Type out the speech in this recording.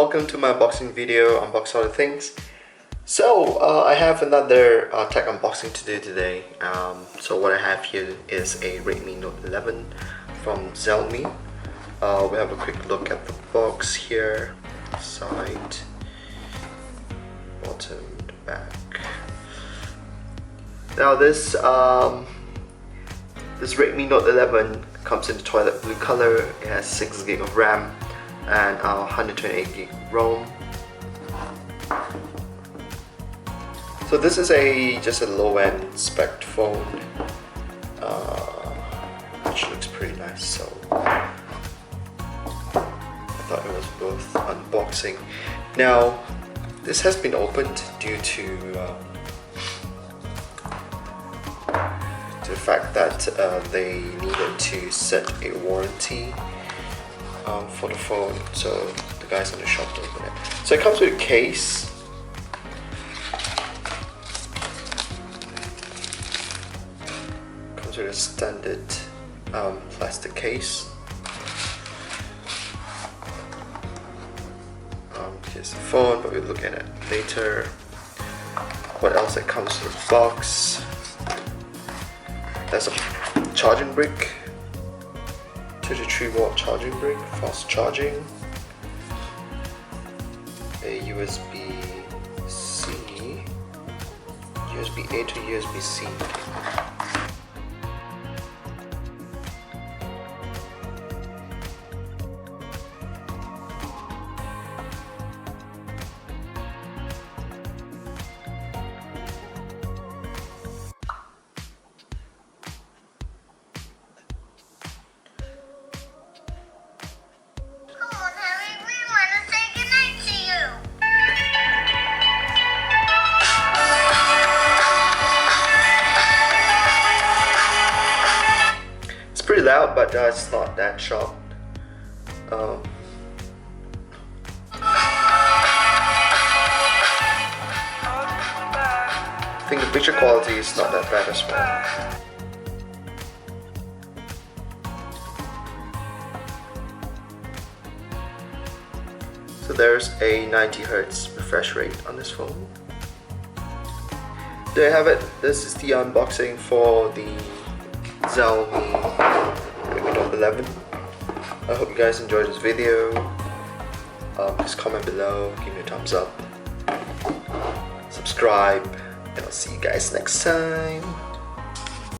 welcome to my unboxing video, unbox other things. So I have another tech unboxing to do today. So what I have here is a Redmi Note 11 from Xiaomi. We have a quick look at the box here, side, bottom, the back. Now this Redmi Note 11 comes in the toilet blue color. It has 6 GB of RAM and 128 GB ROM. So this is just a low-end spec phone, which looks pretty nice. So I thought it was worth unboxing. Now this has been opened due to the fact that they needed to set a warranty for the phone, so the guys in the shop open it. So it comes with a case. Comes with a standard plastic case. Here's the phone, but we'll look at it later. What else that comes with the box? There's a charging brick, 33-watt charging brick, fast charging, a USB-C, USB-A to USB-C. Pretty loud, but it's not that sharp. I think the picture quality is not that bad as well. So there's a 90Hz refresh rate on this phone. There you have it. This is the unboxing for the Xiaomi Redmi Note 11. I hope you guys enjoyed this video. Please comment below, give me a thumbs up, subscribe, and I'll see you guys next time.